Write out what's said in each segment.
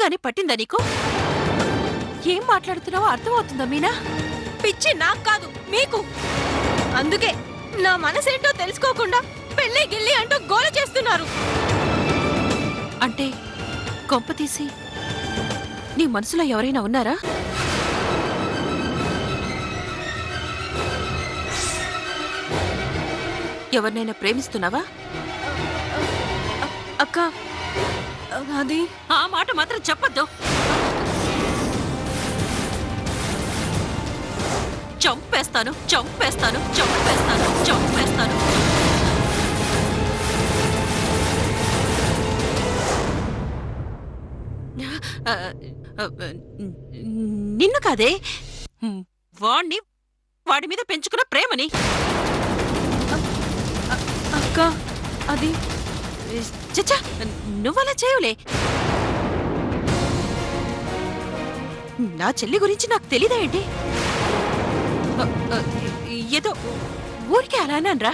పిచ్చిగానే పట్టిందా నీకు? ఏం మాట్లాడుతున్నావో అర్థమవుతుందా మీనా? పిచ్చి నాకు కాదు, మీకు. అందుకే నా మనసేంటో తెలుసుకోకుండా పెళ్లి గిల్లి అంటూ గోల చేస్తున్నారు. అంటే కొంప తీసి నీ మనసులో ఎవరైనా ఉన్నారా? ఎవరినైనా ప్రేమిస్తున్నావా? అక్క, అది ఆ మాట మాత్రం చెప్పొద్దు. చంపేస్తాను, చంపేస్తాను, చంపేస్తాను, చంపేస్తాను. నిన్ను కాదే, వాడి మీద పెంచుకున్న ప్రేమని. అక్క, అది చచ్చా, నువ్వలా చేయవులే. నా చెల్లి గురించి నాకు తెలీదా ఏంటి? ఏదో ఊరికే అలా అన్నాన్రా.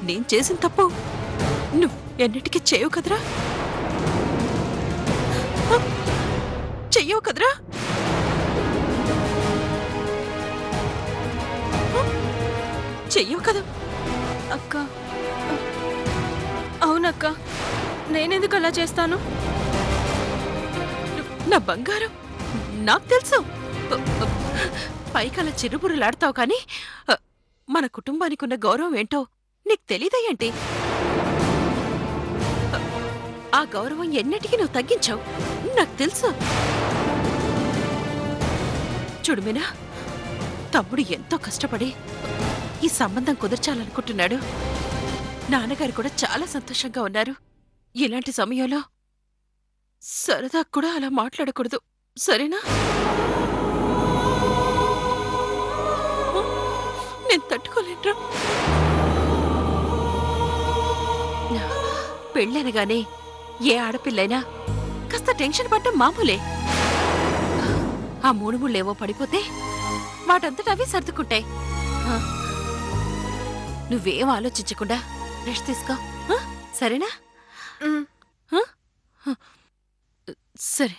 నేను చేసిన తప్పు నువ్వు ఎన్నిటికీ చేయవు కదరా? చెయ్యవు కదరా? చెయ్యవు కదా? అక్క, అవునక్క, నేనెందుకు అలా చేస్తాను? నా బంగారం, నాకు తెలుసు. పైకలా చిరుబురులాడతావు కానీ మన కుటుంబానికి ఉన్న గౌరవం ఏంటో నీకు తెలీదయ్యేంటి? ఆ గౌరవం ఎన్నటికీ నువ్వు తగ్గించావు, నాకు తెలుసు. చూడు మీనా, తమ్ముడు ఎంతో కష్టపడి ఈ సంబంధం కుదర్చాలనుకుంటున్నాడు. నాన్నగారు కూడా చాలా సంతోషంగా ఉన్నారు. ఇలాంటి సమయంలో సరదా కూడా అలా మాట్లాడకూడదు, సరేనా? నేను తట్టుకోలేనురా. పెళ్ళనగానే ఏ ఆడపిల్లైనా కాస్త టెన్షన్ పడ్డం మామూలే. ఆ మూడుముళ్ళేవో పడిపోతే వాటంతట అవి సర్దుకుంటాయి. నువ్వేం ఆలోచించకుండా రెస్ట్ తీసుకో, సరేనా? సరే.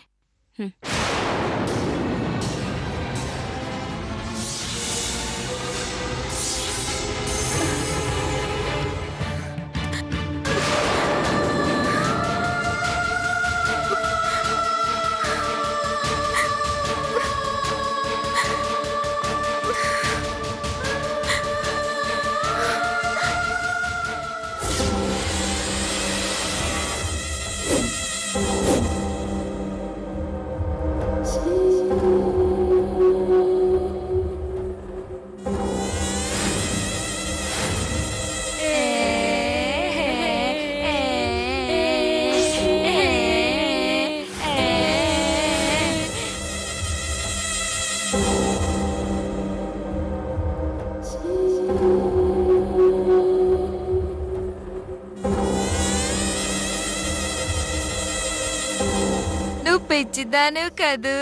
నువ్వు పిచ్చిదాను కదూ?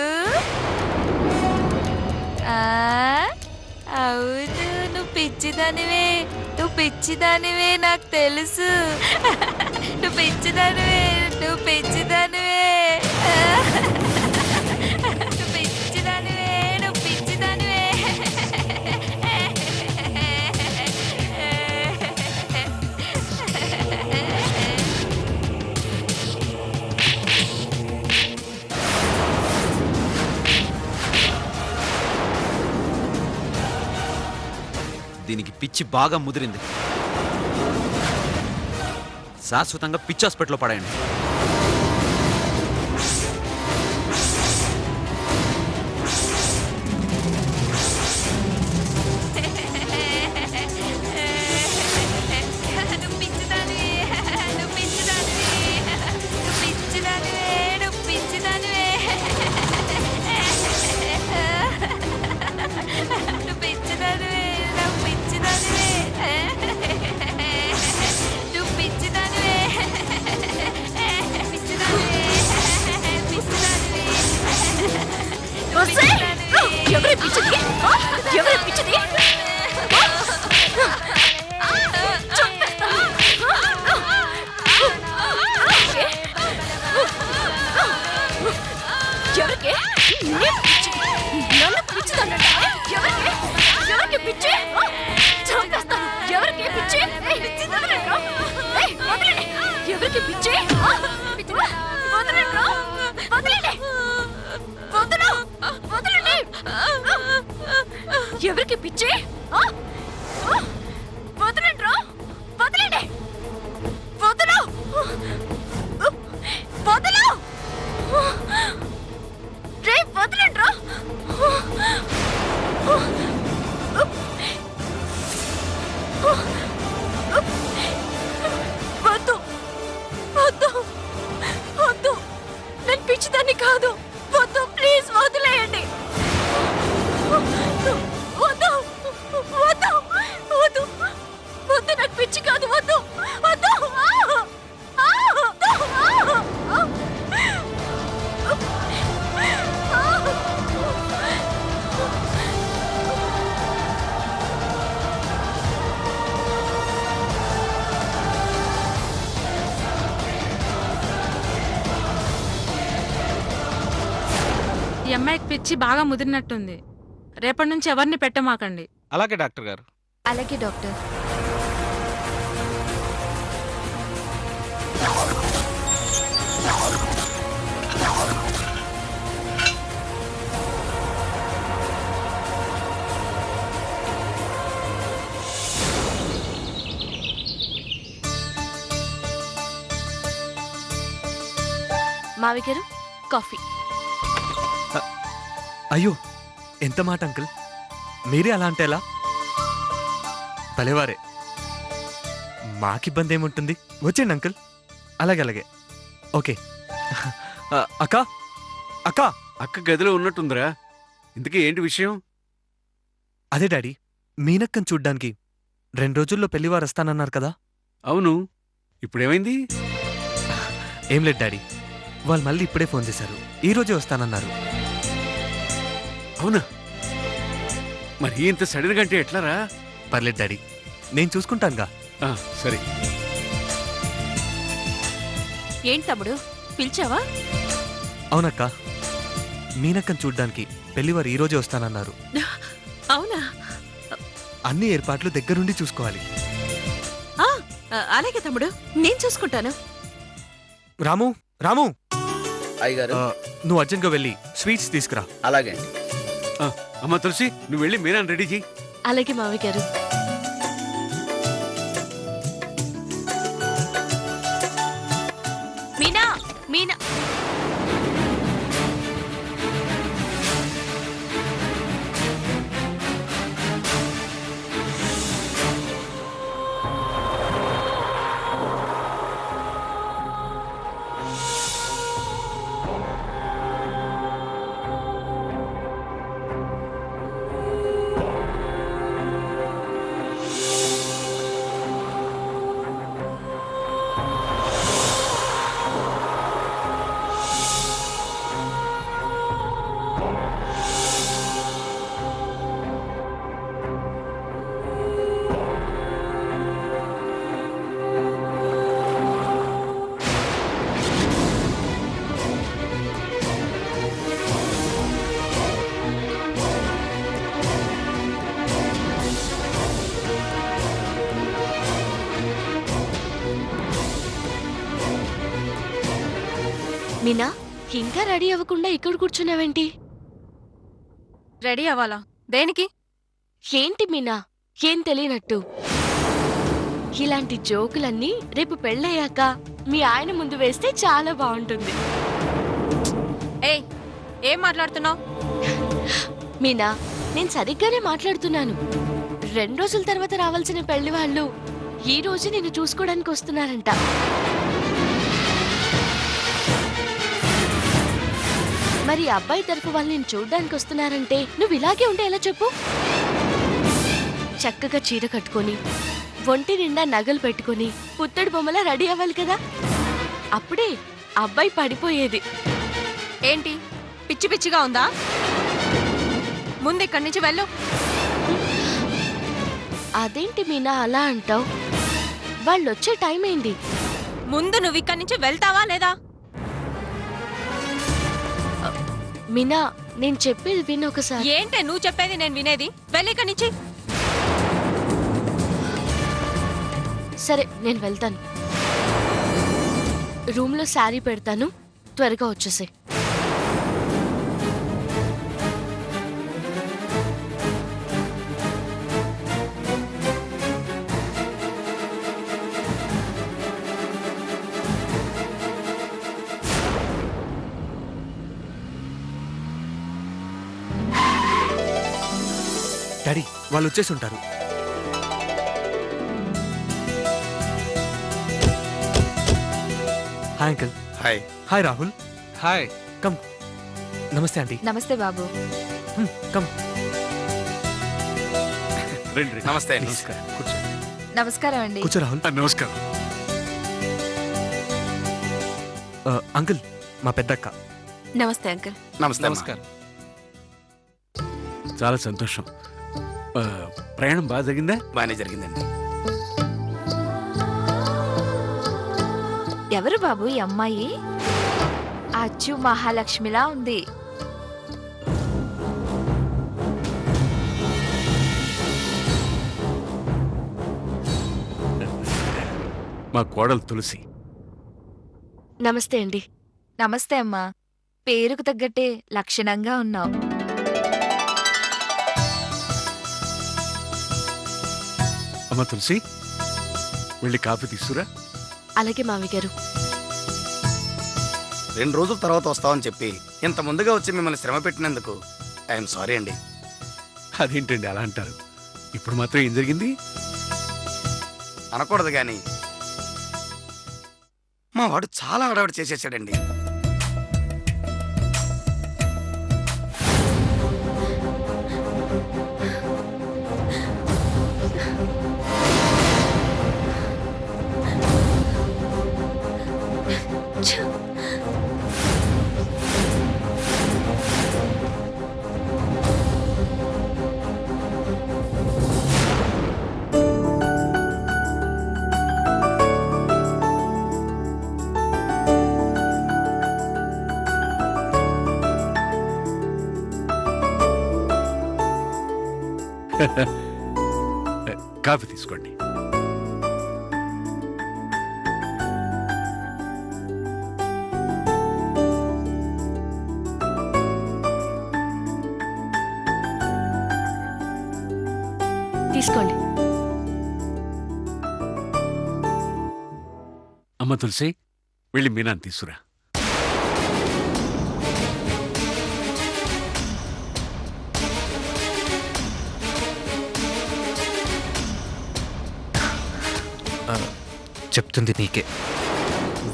అవును, నువ్వు పిచ్చిదానివే, నువ్వు పిచ్చిదానివే, నాకు తెలుసు. నువ్వు పిచ్చిదానివే, నువ్వు పిచ్చిదానివే, నువ్వు పిచ్చిదానివే, నువ్వు పిచ్చిదానివే. దీనికి పిచ్చి బాగా ముదిరింది. శాశ్వతంగా పిచ్చి హాస్పిటల్లో పడాయండి. ఎవరి పిచ్చిది? ఎవరి పిచ్చిది? ఎవరికి పిచ్చి? వదలండి రా, వదలండి, వదలు, వదలు, రే వదలండి రా. వద్దు, వద్దు, వద్దు, నేను పిచ్చిదాన్ని కాదు. వద్దు, ప్లీజ్ వదిలేయండి. వద్దు, వద్దు, వద్దు, వద్దు, నాకు పిచ్చి కాదు. వద్దు, వద్దు, ఈ అమ్మాయికి పిచ్చి బాగా ముదిరినట్టుంది. రేపటి నుంచి ఎవరిని పెట్టమాకండి. అలాగే డాక్టర్ గారు. అలాగే డాక్టర్. మావి గారు, కాఫీ. అయ్యో, ఎంత మాట అంకుల్, మీరే అలా అంటే ఎలా? భలేవారే, మాకిబ్బంది ఏముంటుంది, వచ్చేయండి అంకుల్. అలాగే అలాగే, ఓకే. అక్క, అక్క. అక్క గదిలో ఉన్నట్టుందిరా. ఇంతకీ ఏంటి విషయం? అదే డాడీ, మీనక్కను చూడ్డానికి 2 రోజుల్లో పెళ్లివారు వస్తానన్నారు కదా. అవును, ఇప్పుడేమైంది? ఏం లేదు డాడీ, వాళ్ళు మళ్ళీ ఇప్పుడే ఫోన్ చేశారు, ఈ రోజే వస్తానన్నారు. అవునా? మరి ఇంత సడన్ గా అంటే ఎట్లారా? పర్లేదు డాడీ, నేను చూసుకుంటానుగా. సరే. ఏంటి తమ్ముడు, పిలిచావా? అవునక్క, మీనక్కను చూడ్డానికి పెళ్లివారు ఈ రోజే వస్తానన్నారు. అవునా? అన్ని ఏర్పాట్లు దగ్గరుండి చూసుకోవాలి. అలాగే తమ్ముడు, నేను చూసుకుంటాను. రాము, రాము, అయ్యగారు. నువ్వు అర్జెంట్గా వెళ్ళి స్వీట్స్ తీసుకురా. అలాగే. అమ్మ తులసి, నువ్వు వెళ్ళి మీనాన్ని రెడీ చెయ్యి. అలాగే మావి గారు. మీనా, మీనా. మీనా, ఇంకా రెడీ అవ్వకుండా ఇక్కడ కూర్చున్నావేంటి? రెడీ అవ్వాలా? దేనికి? ఏంటి మీనా, ఏం తెలియనట్టు? ఇలాంటి జోకులన్నీ రేపు పెళ్ళయ్యాక మీ ఆయన ముందు వేస్తే చాలా బాగుంటుంది. ఏయ్, ఏం మాట్లాడుతున్నావు? మీనా, నేను సరిగ్గానే మాట్లాడుతున్నాను. 2 రోజుల తర్వాత రావాల్సిన పెళ్లి వాళ్ళు ఈ రోజు నిన్ను చూసుకోవడానికి వస్తున్నారంట. మరి అబ్బాయి తరఫు వాళ్ళు నేను చూడ్డానికి వస్తున్నారంటే నువ్వు ఇలాగే ఉంటే ఎలా చెప్పు? చక్కగా చీర కట్టుకొని, ఒంటి నిండా నగలు పెట్టుకొని, పుత్తడి బొమ్మలా రెడీ అవ్వాలి కదా. అప్పుడే అబ్బాయి పడిపోయేది. ఏంటి పిచ్చి పిచ్చిగా ఉందా? ముందు ఇక్కడి నుంచి వెళ్ళు. అదేంటి మీనా అలా అంటావు? వాళ్ళు వచ్చే టైం అయింది. ముందు నువ్వు ఇక్కడి నుంచి వెళ్తావా లేదా? మీనా, నేను చెప్పేది విను ఒకసారి. ఏంటే నువ్వు చెప్పేది నేను వినేది? వెళ్ళి ఇక్కడి నుంచి. సరే, నేను వెళ్తాను. రూమ్లో శారీ పెడతాను, త్వరగా వచ్చేసే. డాడీ వాళ్ళు వచ్చేసి ఉంటారు. Hi uncle. Hi. Hi Rahul. Hi. Come. నమస్తే ఆంటీ. నమస్తే బాబు. కమ్. రండి. నమస్తే అండి. నమస్కారం. కూర్చోండి. నమస్కారం అండి. కూర్చో రాహుల్. నమస్కారం. అంకుల్ మా పెద్దక్క. నమస్తే అంకుల్. నమస్తే అమ్మా. నమస్కారం. చాలా సంతోషం. ప్రయాణం బాగా జరిగిందా? బాగానే జరిగిందండి. ఎవరు బాబు ఈ అమ్మాయి? అచ్చు మహాలక్ష్మిలా ఉంది. మా కోడలు తులసి. నమస్తే అండి. నమస్తే అమ్మా. పేరుకు తగ్గట్టే లక్షణంగా ఉన్నావు. అమ్మ తులసి, వెళ్ళి కాఫీ తీసుకురా. అలాగే మావి గారు. 2 రోజుల తర్వాత వస్తామని చెప్పి ఇంత ముందుగా వచ్చి మిమ్మల్ని శ్రమ పెట్టినందుకు ఐఎమ్ సారీ అండి. అదేంటండి అలా అంటారు? ఇప్పుడు మాత్రం ఏం జరిగింది? అనకూడదు కానీ మా వాడు చాలా హడావిడి చేసేసాడండి. కాఫీ తీసుకోండి. తీసుకోండి. అమ్మ తులసి, వెళ్ళి మీనాన్ని తీసుకురా. చెప్తుంది నీకే.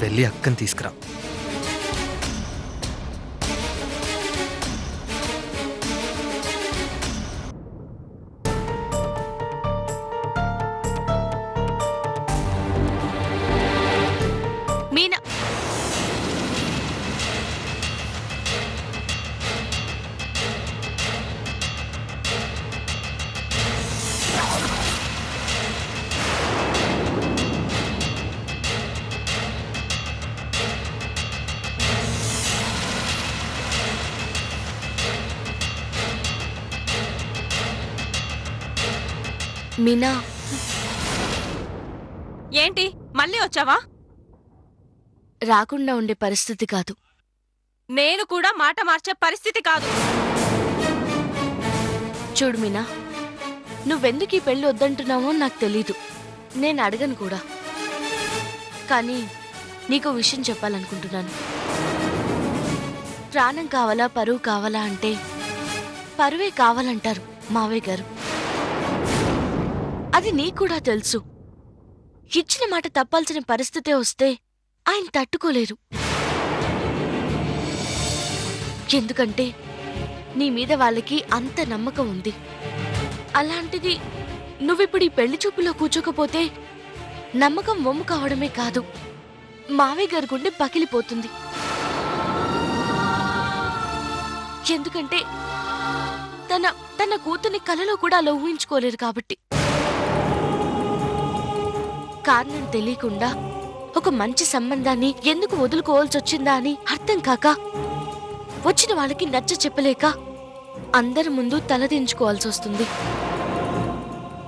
వెళ్ళి అక్కని తీసుకురా. మీనా. మీనా. ఏంటి మళ్ళీ వచ్చావా? రాకుండా ఉండే పరిస్థితి కాదు. నేను కూడా మాట మార్చే పరిస్థితి కాదు. చూడు మీనా, నువ్వెందుకు ఈ పెళ్లి వద్దంటున్నావో నాకు తెలీదు. నేను అడగను కూడా. కానీ నీకు విషయం చెప్పాలనుకుంటున్నాను. ప్రాణం కావాలా పరువు కావాలా అంటే పరువే కావాలంటారు మావయ్య గారు. అది నీకు కూడా తెలుసు. ఇచ్చిన మాట తప్పాల్సిన పరిస్థితే వస్తే ఆయన తట్టుకోలేరు. ఎందుకంటే నీ మీద వాళ్ళకి అంత నమ్మకం ఉంది. అలాంటిది నువ్విప్పుడు ఈ పెళ్లి చూపులో కూర్చోకపోతే నమ్మకం వమ్ము కావడమే కాదు, మావయ్య గారి గుండె పగిలిపోతుంది. ఎందుకంటే తన తన కూతుర్ని కలలో కూడా అలా ఊహించుకోలేరు కాబట్టి. కారణం తెలియకుండా ఒక మంచి సంబంధాన్ని ఎందుకు వదులుకోవాల్సి వచ్చిందా అని అర్థం కాక, వచ్చిన వాళ్ళకి నచ్చ చెప్పలేక అందరి ముందు తలదించుకోవాల్సి వస్తుంది.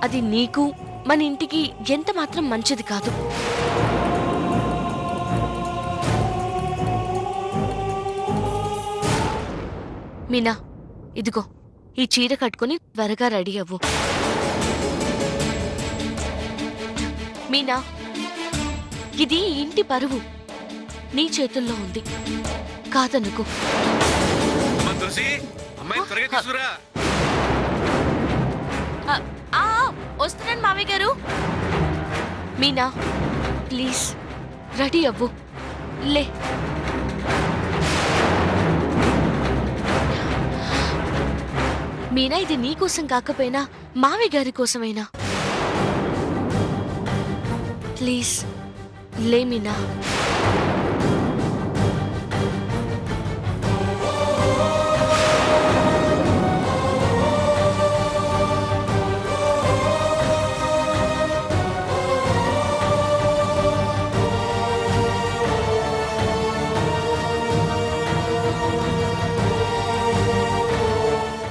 అది నీకు మన ఇంటికి ఎంత మాత్రం మంచిది కాదు. మీనా, ఇదిగో ఈ చీర కట్టుకుని త్వరగా రెడీ అవ్వు. మీనా, ఇది ఇంటి పరువు నీ చేతుల్లో ఉంది, కాదనుకో. అమ్మ తులసి, అమ్మాయిని త్వరగా తీసుకురా. మామయ్య గారు. మీనా ప్లీజ్ రెడీ అవ్వు. లే. మీనా, ఇది నీకోసం కాకపోయినా మామయ్య గారి కోసమైనా ప్లీజ్ లే మీనా.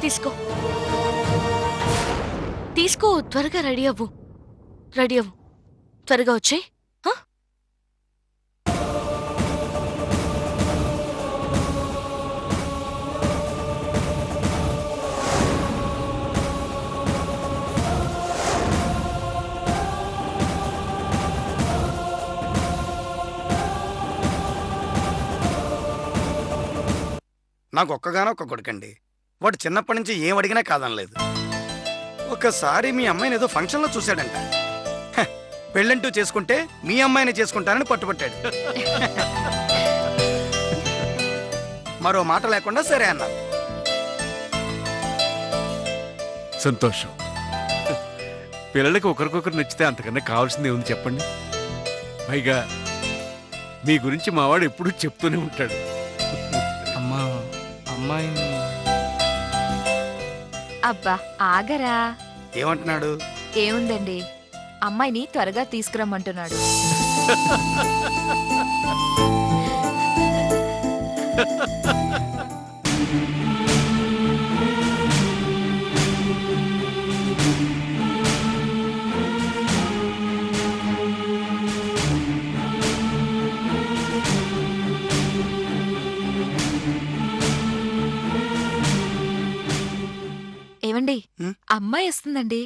తీసుకో తీసుకో, త్వరగా రెడీ అవ్వు. రెడీ అవ్వు, త్వరగా వచ్చే. నాకు ఒక్కగానో ఒక్క కొడుకండి. వాడు చిన్నప్పటి నుంచి ఏం అడిగినా కాదనలేదు. ఒకసారి మీ అమ్మాయిని ఏదో ఫంక్షన్లో చూశాడంట. హ, పెళ్ళంటూ చేసుకుంటే మీ అమ్మాయిని చేసుకుంటానని పట్టుబట్టాడు. మరో మాట లేకుండా సరే అన్నారు. సంతోషం. పిల్లలకి ఒకరికొకరు నచ్చితే అంతకన్నా కావాల్సింది ఏముంది చెప్పండి. పైగా మీ గురించి మావాడు ఎప్పుడూ చెప్తూనే ఉంటాడు. అమ్మా, అమ్మాయిని అబ్బా ఆగరా. ఏమంటున్నాడు? ఏముందండి, అమ్మాయిని త్వరగా తీసుకురమ్మంటున్నాడు. ఏమండి, హ్మ్? అమ్మాయి వస్తుందండి.